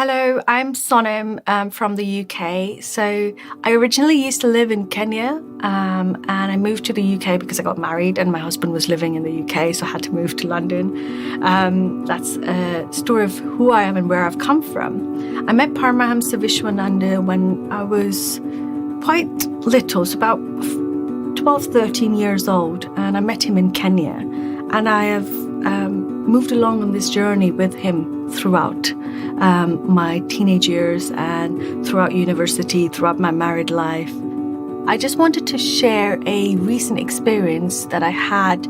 Hello, I'm Sonam from the UK. So I originally used to live in Kenya and I moved to the UK because I got married and my husband was living in the UK, so I had to move to London. That's a story of who I am and where I've come from. I met Paramahamsa Vishwananda when I was quite little, so about 12, 13 years old, and I met him in Kenya. And I have moved along on this journey with him throughout my teenage years and throughout university, throughout my married life. I just wanted to share a recent experience that I had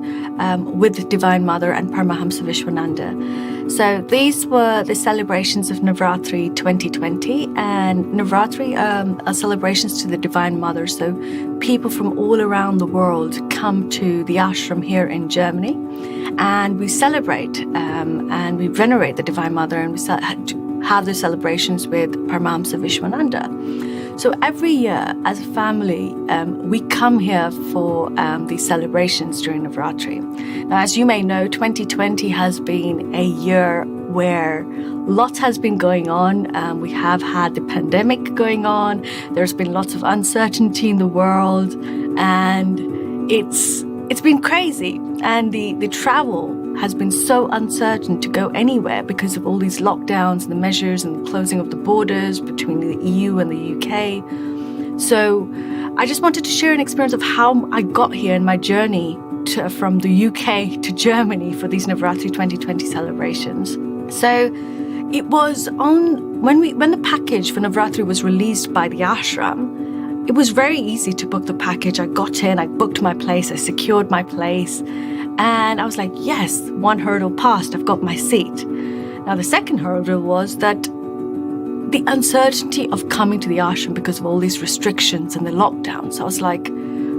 with the Divine Mother and Paramahamsa Vishwananda. So these were the celebrations of Navratri 2020, and Navratri are celebrations to the Divine Mother. So people from all around the world come to the ashram here in Germany, and we celebrate and we venerate the Divine Mother, and we have the celebrations with Paramahamsa Vishwananda. So every year, as a family, we come here for these celebrations during Navratri. Now, as you may know, 2020 has been a year where lots has been going on. We have had the pandemic going on. There's been lots of uncertainty in the world, and it's been crazy. And the travel has been so uncertain to go anywhere because of all these lockdowns and the measures and the closing of the borders between the EU and the UK. So I just wanted to share an experience of how I got here in my journey from the UK to Germany for these Navratri 2020 celebrations. So it was when the package for Navratri was released by the ashram. It was very easy to book the package. I got in, I booked my place, I secured my place, and I was like, yes, one hurdle passed, I've got my seat. Now, the second hurdle was that the uncertainty of coming to the ashram because of all these restrictions and the lockdowns. I was like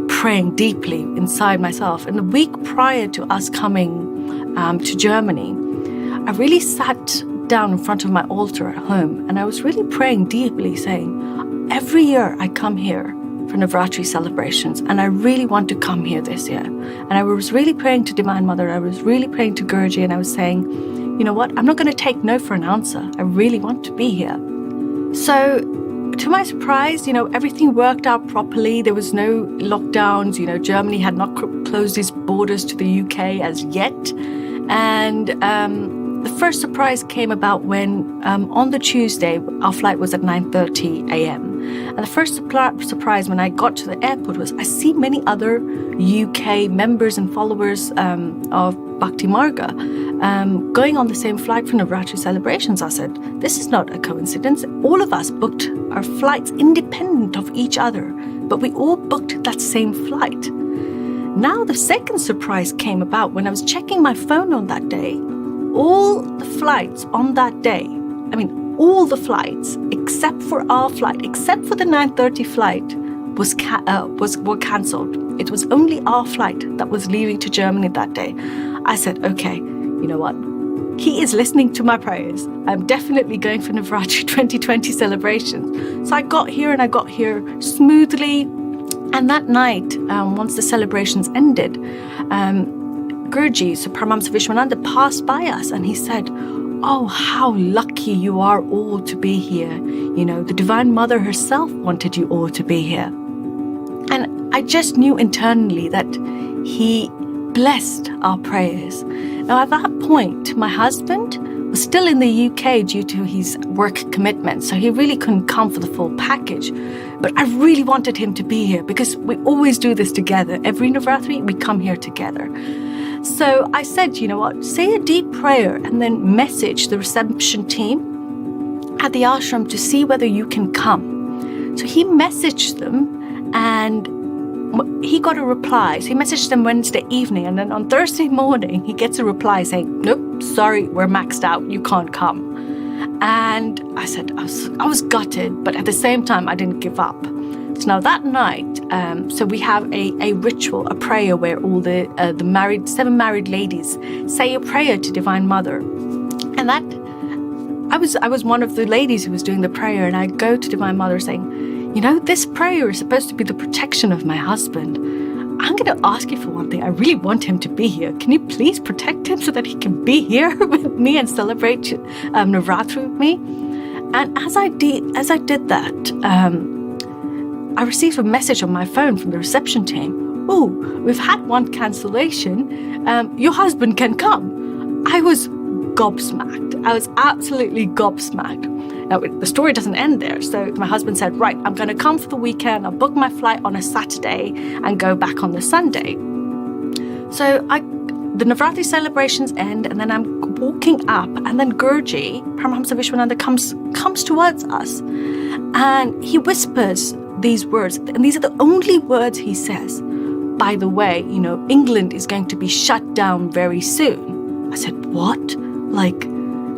praying deeply inside myself. And the week prior to us coming to Germany, I really sat down in front of my altar at home, and I was really praying deeply, saying, every year I come here for Navratri celebrations, and I really want to come here this year. And I was really praying to Divine Mother, I was really praying to Guruji, and I was saying, you know what, I'm not going to take no for an answer. I really want to be here. So to my surprise, everything worked out properly. There was no lockdowns. Germany had not closed its borders to the UK as yet. And the first surprise came about when on the Tuesday, our flight was at 9:30 a.m. And the first surprise when I got to the airport was I see many other UK members and followers of Bhakti Marga going on the same flight for Navratri celebrations. I said, this is not a coincidence. All of us booked our flights independent of each other, but we all booked that same flight. Now the second surprise came about when I was checking my phone on that day. All the flights on that day, all the flights except for our flight, except for the 9:30 flight, were cancelled. It was only our flight that was leaving to Germany that day. I said, okay, you know what? He is listening to my prayers. I'm definitely going for Navratri 2020 celebrations. So I got here smoothly. And that night, once the celebrations ended, Guruji, so Paramahamsa Vishwananda, passed by us and he said, oh, how lucky you are all to be here. The Divine Mother herself wanted you all to be here. And I just knew internally that he blessed our prayers. Now, at that point, my husband was still in the UK due to his work commitments, so he really couldn't come for the full package. But I really wanted him to be here because we always do this together. Every Navratri, we come here together. So I said, you know what, say a deep prayer and then message the reception team at the ashram to see whether you can come. So he messaged them and he got a reply. So he messaged them Wednesday evening, and then on Thursday morning, he gets a reply saying, nope, sorry, we're maxed out, you can't come. And I said, I was gutted, but at the same time, I didn't give up. So now that night, so we have a ritual, a prayer where all the 7 married ladies say a prayer to Divine Mother. And that, I was one of the ladies who was doing the prayer, and I go to Divine Mother saying, this prayer is supposed to be the protection of my husband. I'm going to ask you for one thing. I really want him to be here. Can you please protect him so that he can be here with me and celebrate Navratri with me? And as I did that, I received a message on my phone from the reception team. "Oh, we've had one cancellation. Your husband can come." I was gobsmacked. I was absolutely gobsmacked. Now, the story doesn't end there. So my husband said, "Right, I'm going to come for the weekend. I'll book my flight on a Saturday and go back on the Sunday." So the Navratri celebrations end, and then I'm walking up, and then Gurji, Paramahamsa Vishwananda, comes towards us, and he whispers these words, and these are the only words he says. "By the way, England is going to be shut down very soon." I said, "What?"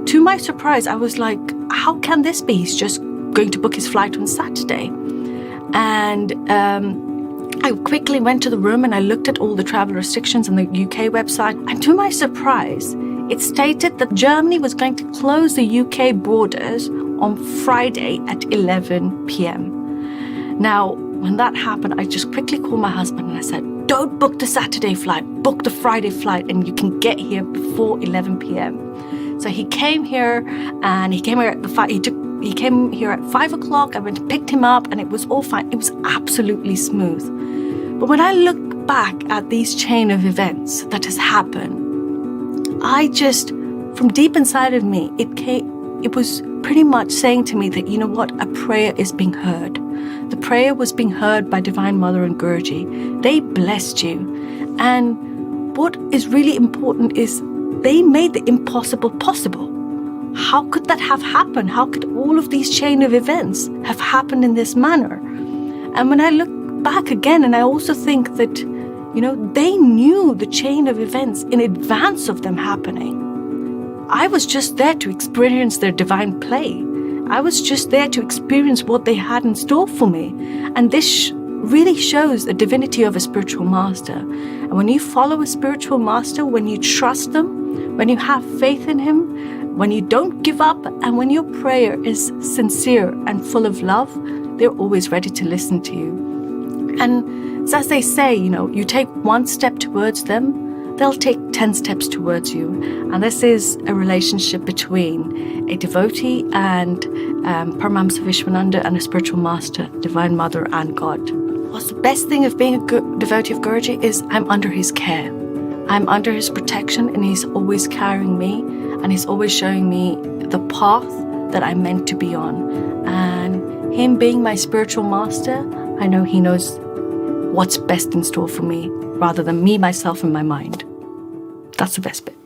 To my surprise, I was like, how can this be? He's just going to book his flight on Saturday. And I quickly went to the room and I looked at all the travel restrictions on the UK website. And to my surprise, it stated that Germany was going to close the UK borders on Friday at 11 p.m. Now, when that happened, I just quickly called my husband and I said, "Don't book the Saturday flight, book the Friday flight, and you can get here before 11 p.m. So he came here, and he came here at 5 o'clock. I went and picked him up, and it was all fine. It was absolutely smooth. But when I look back at these chain of events that has happened, I just, from deep inside of me, it was pretty much saying to me that, you know what, a prayer is being heard. The prayer was being heard by Divine Mother and Gurji. They blessed you. And what is really important is they made the impossible possible. How could that have happened? How could all of these chain of events have happened in this manner? And when I look back again, and I also think that, they knew the chain of events in advance of them happening. I was just there to experience their divine play. I was just there to experience what they had in store for me. And this really shows the divinity of a spiritual master. And when you follow a spiritual master, when you trust them, when you have faith in him, when you don't give up, and when your prayer is sincere and full of love, they're always ready to listen to you. And as they say, you take one step towards them, they'll take 10 steps towards you. And this is a relationship between a devotee and Paramahamsa Vishwananda and a spiritual master, Divine Mother and God. What's the best thing of being a devotee of Gurji is I'm under his care. I'm under his protection, and he's always carrying me, and he's always showing me the path that I'm meant to be on. And him being my spiritual master, I know he knows what's best in store for me rather than me, myself, and my mind. That's the best bit.